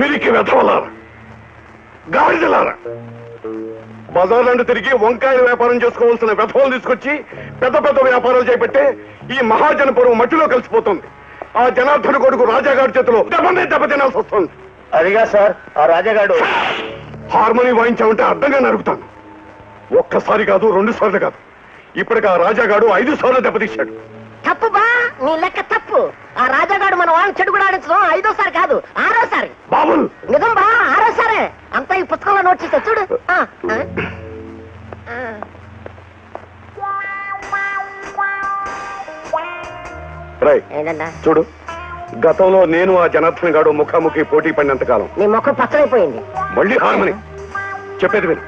పిరికి వెధవలారా, గాడిదలారా, బజార్లను తిరిగి వంకాయల వ్యాపారం చేసుకోవాల్సిన వెధవలు తీసుకొచ్చి పెద్ద పెద్ద వ్యాపారాలు చేపట్టే ఈ మహాజనపురం మట్టిలో కలిసిపోతుంది. ఆ జనార్దన కొడుకు రాజాగారి చేతిలో దెబ్బ తినాల్సి వస్తుంది. అదిగా సార్, ఆ రాజాగాడు హార్మోని వాయించామంటే అర్థంగా నరుకుతాను. ఒక్కసారి కాదు, 2 సార్లు కాదు, ఇప్పటికి ఆ రాజాగాడు 5 సార్లు దెబ్బతీశాడు. తప్పు బా, నీ లెక్క తప్పు. ఆ రాజాగాడు మన వాళ్ళని చెడు కూడా ఆడించడం 5ఓసారి కాదు, 6ఓసారి. బాబుల్ నిజం బా, 6ఓసారే. అంతా ఈ పుస్తకంలో నోట్ చేస్తా చూడు. చూడు, గతంలో నేను ఆ జనార్దన్ గాడు ముఖాముఖి పోటీ పడినంత కాలం నీ ముఖం పచ్చడైపోయింది. మళ్ళీ హార్మోని చెప్పేది విను.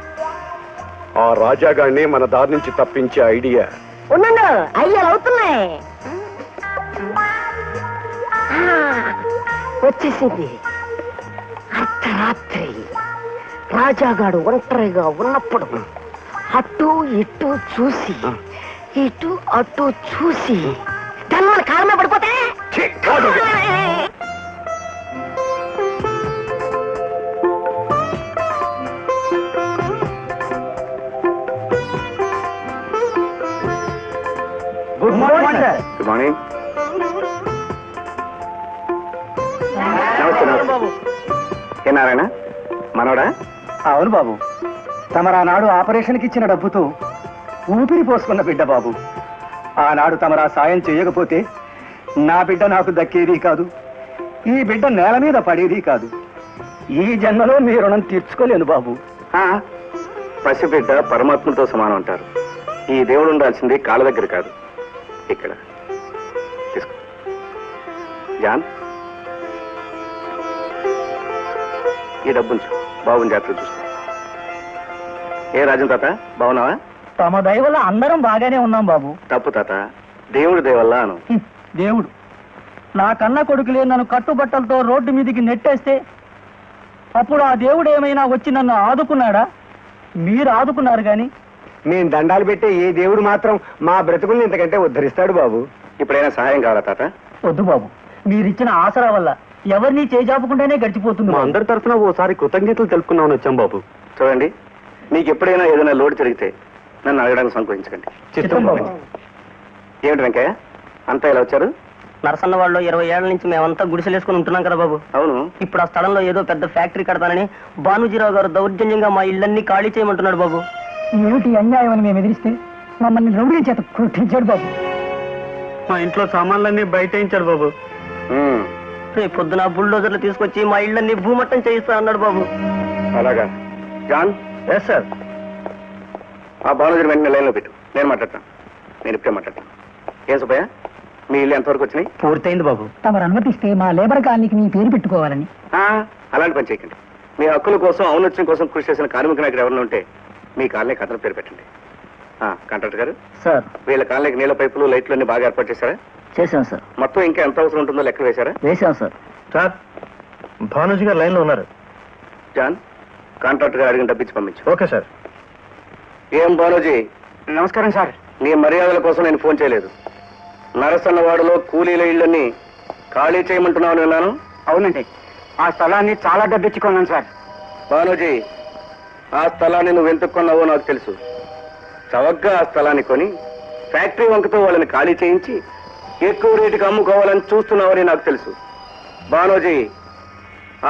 ఆ రాజాగాడిని మన దారి నుంచి తప్పించే ఐడియా ఉండు, అయ్యాలు అవుతున్నాయి. వచ్చేసింది. అర్ధరాత్రి రాజాగాడు ఒంటరిగా ఉన్నప్పుడు అటు ఇటు చూసి, ఇటు అటు చూసి తన కాలమే పడిపోతే good morning sir. Good morning. ఏ నారాయణ, మనోడా? అవును బాబు, తమరా నాడు ఆపరేషన్కి ఇచ్చిన డబ్బుతో ఊపిరి పోసుకున్న బిడ్డ బాబు. ఆనాడు తమరా సాయం చేయకపోతే నా బిడ్డ నాకు దక్కేది కాదు, ఈ బిడ్డ నేల మీద పడేది కాదు. ఈ జన్మలో మీ రుణం తీర్చుకోలేను బాబు. పసిబిడ్డ పరమాత్మతో సమానం అంటారు. ఈ దేవుడు ఉండాల్సింది కాళ్ళ దగ్గర కాదు, ఇక్కడ. తీసుకో జాన్, ఈ డబ్బుంచు, బాబుని జాగ్రత్తగా చూసుకో. ఏ రాజన్ తాత, బాగున్నావా? తమ దయ వల్ల అందరం బాగానే ఉన్నాం బాబు. తప్పు తాత, దేవుడి దయ వల్ల అను. దేవుడు నా కన్న కొడుకులే నన్ను కట్టుబట్టలతో రోడ్డు మీదికి నెట్టేస్తే అప్పుడు ఆ దేవుడు ఏమైనా వచ్చి నన్ను ఆదుకున్నాడా? మీరు ఆదుకున్నారు గాని నేను దండాలు పెట్టే ఏ దేవుడు మాత్రం మా బ్రతుకుల్ని ఇంతకంటే ఉద్ధరిస్తాడు బాబు. ఇప్పుడైనా సహాయం కావాలా తాత? వద్దు బాబు, మీరిచ్చిన ఆసరా వల్ల ఎవరిని చేజాపుకుంటేనే గడిచిపోతుంది. మా అందరి తరఫున ఓసారి కృతజ్ఞతలు తెలుపుకున్నామని వచ్చాం బాబు. చూడండి, మీకు ఎప్పుడైనా ఏదైనా లోటు జరిగితే నన్ను అడగడానికి సంకోచించకండి. ఏమిటి వెంకయ్య, అంతా ఇలా వచ్చారు? నరసన్న వాళ్ళు 20 ఏళ్ల నుంచి మేమంతా గుడిసెలేసుకుని ఉంటున్నాం కదా బాబు. అవును. ఇప్పుడు ఆ స్థలంలో ఏదో పెద్ద ఫ్యాక్టరీ కడతానని భానుజీరావు గారు దౌర్జన్యంగా మా ఇళ్ళన్నీ ఖాళీ చేయమంటున్నాడు బాబు. ఏమిటి అన్యాయం అని మేము ఎదిరిస్తే మమ్మల్ని రౌడీ చేత కొట్టించాడు బాబు. మా ఇంట్లో సామాన్లన్నీ బయటేయించాడు బాబు. రేపు పొద్దున బుల్డోజర్లు తీసుకొచ్చి మా ఇళ్ళన్నీ భూమట్టం చేయిస్తా అన్నాడు బాబు. అలాగా జాన్? Yes sir. ఆ భానుజీని వెంటనే లైన్లో పెట్టు, నేను మాట్లాడతాను. నేను ఇప్పుడే మాట్లాడతాను. ఏం సుబ్బయ్య, మీ ఇల్లు ఎంతవరకు వచ్చినాయి? పూర్తయింది బాబు. తమరు అనుమతిస్తే మా లేబర్ కాలనీకి మీ పేరు పెట్టుకోవాలని. అలాంటి పని చేయకండి. మీ హక్కుల కోసం, ఔన్నత్యం కోసం కృషి చేసిన కార్మిక నాయకుడు ఎవరైనా ఉంటే మీ కాలనీ కథల పేరు పెట్టండి. కాంట్రాక్టర్ గారు సార్, వీళ్ళ కాలనీకి నీళ్ళ పైపులు, లైట్లు అన్ని బాగా ఏర్పాటు చేశారా? చేశాం సార్. మొత్తం ఇంకా ఎంత అవసరం ఉంటుందో లెక్క వేశారా? వేశాం సార్. సార్, భానుజీ గారు లైన్లో ఉన్నారు. జాన్, కాంట్రాక్టర్ గారు అడిగిన డబ్బిచ్చి పంపించు. Okay sir. ఏం భానుజీ? నమస్కారం సార్. నీ మర్యాదల కోసం నేను ఫోన్ చేయలేదు. నరసన్నవాడలో కూలీల ఇళ్ళని ఖాళీ చేయమంటున్నావు విన్నాను. అవునండి, ఆ స్థలాన్ని చాలా డబ్బిచ్చుకున్నాను సార్. భానుజీ, ఆ స్థలాన్ని నువ్వు ఎందుకు కొన్నావో నాకు తెలుసు. చవగ్గా ఆ స్థలాన్ని కొని ఫ్యాక్టరీ వంకతో వాళ్ళని ఖాళీ చేయించి ఎక్కువ రేటుకి అమ్ముకోవాలని చూస్తున్నావని నాకు తెలుసు. భానుజీ,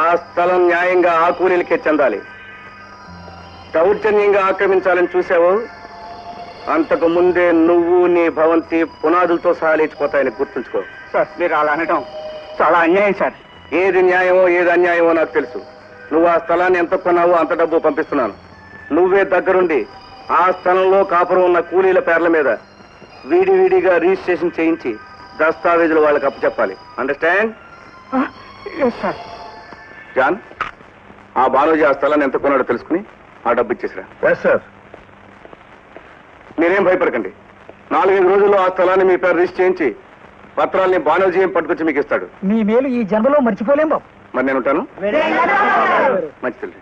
ఆ స్థలం న్యాయంగా ఆ కూలీలకే చెందాలి. దౌర్జన్యంగా ఆక్రమించాలని చూసావో అంతకు ముందే నువ్వు, నీ భవంతి పునాదులతో సహా లేచిపోతాయని గుర్తుంచుకో. సార్, మీరు అలా అనడం చాలా అన్యాయం సార్. ఏది న్యాయమో ఏది అన్యాయమో నాకు తెలుసు. నువ్వు ఆ స్థలాన్ని ఎంత కొన్నావో అంత డబ్బు పంపిస్తున్నాను. నువ్వే దగ్గరుండి ఆ స్థలంలో కాపురం ఉన్న కూలీల పేర్ల మీద విడివిడిగా రిజిస్ట్రేషన్ చేయించి దస్తావేజులు వాళ్ళకి అప్పచెప్పాలి. అండర్స్టాండ్? సార్. జాన్, ఆ బానోజీ ఆ స్థలాన్ని ఎంత కొన్నాడో తెలుసుకుని ఆ డబ్బు ఇచ్చేసిరా. సార్. మీరేం భయపడకండి. 4-5 రోజుల్లో ఆ స్థలాన్ని మీ పేరు రిజిస్టర్ చేయించి పత్రాల్ని బానోజీ పట్టుకొచ్చి మీకు ఇస్తాడు. మీ మేలు ఈ జన్మలో మర్చిపోలేం బాబు. మరి నేను ఉంటాను. మంచిది.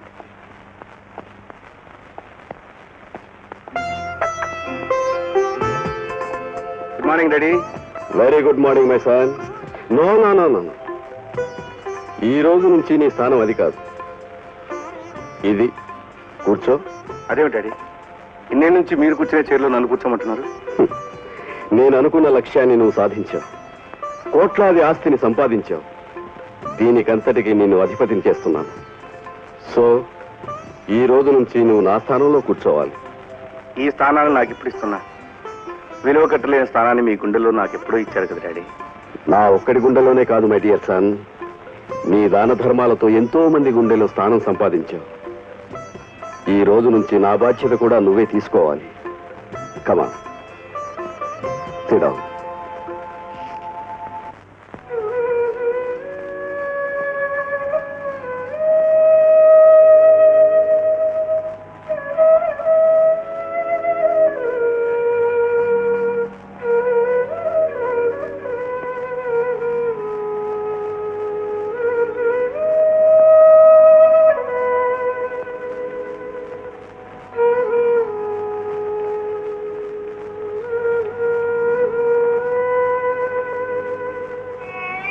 Good morning daddy. Very good morning my son. No no no no. ఈ రోజు నుంచి నీ స్థానం అది కాదు, ఇది. కూర్చో. అదేమిటి డాడీ, ఇన్నేళ్ళ నుంచి మీరు కూర్చునే చైర్లో నన్ను కూర్చోమంటున్నారు? నేను అనుకున్న లక్ష్యాన్ని నువ్వు సాధించావు, కోట్లాది ఆస్తిని సంపాదించావు. దీనికంతటికి నేను అధిపతిని చేస్తున్నాను. సో ఈ రోజు నుంచి నువ్వు నా స్థానంలో కూర్చోవాలి. ఈ స్థానాన్ని నాకు ఇప్పుడు ఇస్తున్నా. విలువ కట్టలేని స్థానాన్ని మీ గుండెల్లో నాకు ఎప్పుడూ ఇచ్చారు కదా డాడీ. నా ఒక్కడి గుండెలోనే కాదు మై డియర్ సన్, నీ దాన ధర్మాలతో ఎంతో మంది గుండెలో స్థానం సంపాదించావు. ఈ రోజు నుంచి నా బాధ్యత కూడా నువ్వే తీసుకోవాలి. కమా, సిట్ డౌన్.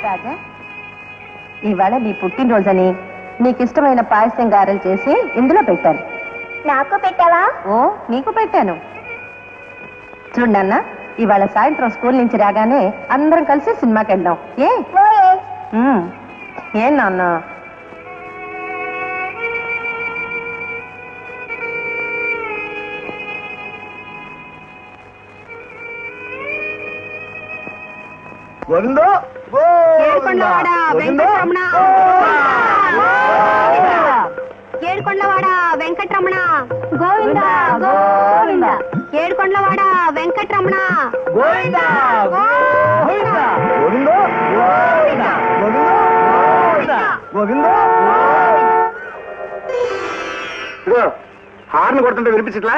రాజా, ఇవాళ నీ పుట్టినరోజని నీకిష్టమైన పాయసం గారెలు చేసి ఇందులో పెట్టాను. నాకు పెట్టావా? ఓ, నీకు పెట్టాను. చూడు నాన్న, ఇవాళ సాయంత్రం స్కూల్ నుంచి రాగానే అందరం కలిసి సినిమాకి వెళ్దాం. ఏం నాన్న? గోవిందో ఏడుకొండలవాడ వెంకటరమణ, ఏడుకొండలవాడ వెంకటరమణ గోవింద గోవింద, ఏడుకొండలవాడ వెంకటరమణ గోవింద గోవింద, గోవిందో గోవింద, గోవిందో గోవిందో. ఇదిగో హార్న్ కొడుతుంటే వినిపించట్లా?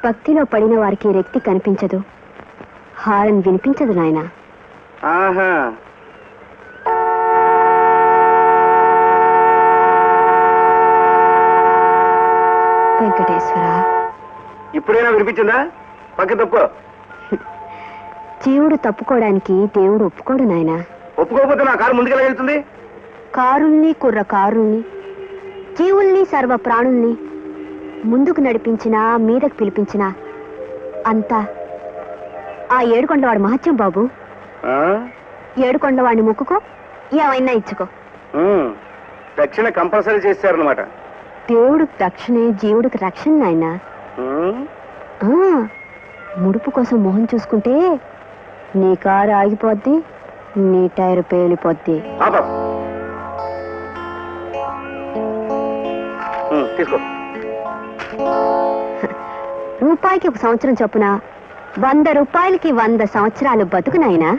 భక్తిలో పడిన వారికి రెక్తి కనిపించదు, హారన్ వినిపించదు నాయన. ఆహా, వెంకటేశ్వర, ఇప్పుడైనా వినిపించిందా? పక్క తప్పు. జీవుడు తప్పుకోవడానికి దేవుడు ఒప్పుకోడు నాయన. ఒప్పుకోకపోతే నా కారు ముందుకెలా వెళ్తుంది? కారుల్ని కుర్ర కారుల్ని, జీవుల్ని సర్వ ప్రాణుల్ని ముందుకు నడిపించినా మీదకు పిలిపించినా అంతా ఆ ఏడుకొండవాడు మహత్యం బాబు. ఏడుకొండవాడిని మొక్కుకో, ఏమైనా ఇచ్చుకో. దక్షిణ కంపల్సరీ చేశారనమాట. దేవుడికి దక్షిణే జీవుడికి రక్షణ నాయన. ముడుపు కోసం మొహం చూసుకుంటే నీ కారు ఆగిపోద్ది, నీ టైర్ పేలిపోద్ది. తీసుకో. రూపాయికి 1 సంవత్సరం చొప్పున 100 రూపాయలకి 100 సంవత్సరాలు బతుకు నాయనా.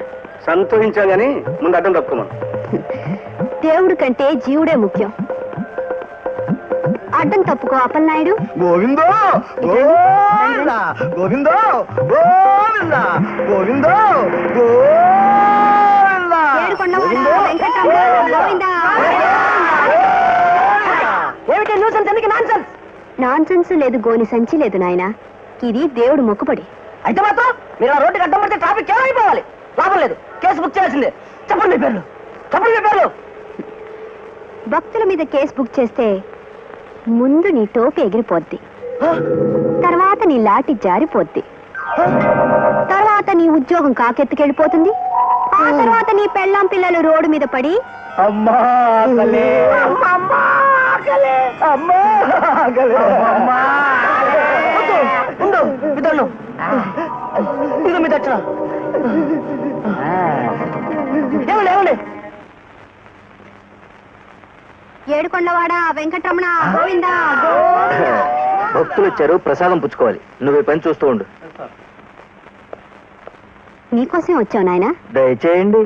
సంతోషించాలని ముందు అడ్డం తప్పుకోమను. దేవుడి కంటే జీవుడే ముఖ్యం. అడ్డం తప్పుకో అప్పలనాయుడు. గోవిందో గోవింద, గోవిందో గోవింద, గోవిందో గోవింద, ఏడుకొండవాడ వెంకటరమణ గోవింద. ఏమిటి న్యూసెన్స్? ఎందుకు నాన్సెన్స్? నాన్సెన్స్ లేదు, గోని సంచి లేదు నాయన. ఇది దేవుడు మొక్కుబడి. అయితే మాత్రం మీరు ఆ రోడ్డుకి అడ్డం పడితే ట్రాఫిక్ ఏమైపోవాలి? లాభం లేదు, కేసు బుక్ చేయాల్సిందే. చెప్పండి మీ పేర్లు, చెప్పండి మీ పేర్లు. భక్తుల మీద కేసు బుక్ చేస్తే ముందు నీ టోపీ ఎగిరిపోద్ది, తర్వాత నీ లాఠీ జారిపోద్ది, తర్వాత నీ ఉద్యోగం కాకెత్తుకెళ్ళిపోతుంది, ఆ తర్వాత నీ పెళ్ళాం పిల్లలు రోడ్డు మీద పడి అమ్మా ఆకలే, అమ్మా ఆకలే, అమ్మా ఆకలే, అమ్మా ఉండు ఇద్దరు ఇదిగో మీ దక్షిణ. ఏమండి ఏమండి? ఏడుకొండవాడ వెంకటరమణ గోవింద. భక్తులు వచ్చారు, ప్రసాదం పుచ్చుకోవాలి. నువ్వు పని చూస్తూ ఉండు. నీకోసం వచ్చావు నాయన. దయచేయండి.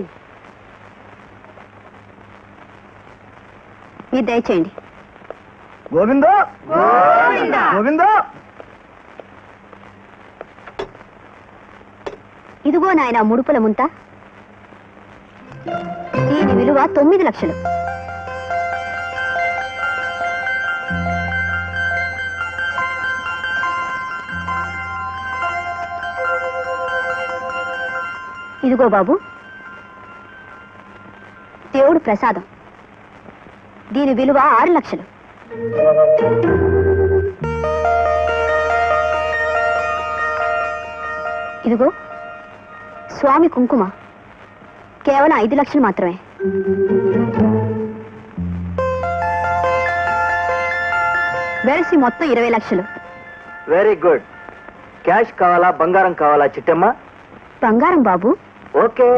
మీరు దయచేయండి. గోవిందో గోవిందో. ఇదిగో నాయన ముడుపుల ముంత. దీని విలువ 9 లక్షలు. ఇదిగో బాబు దేవుడు ప్రసాదం. దీని విలువ 6 లక్షలు. ఇదిగో స్వామి కుంకుమ కేవలం 5 లక్షలు మాత్రమే. వెరసి మొత్తం 20 లక్షలు. Very good. క్యాష్ కావాలా బంగారం కావాలా చిట్టమ్మ? బంగారం బాబు. ఓకే.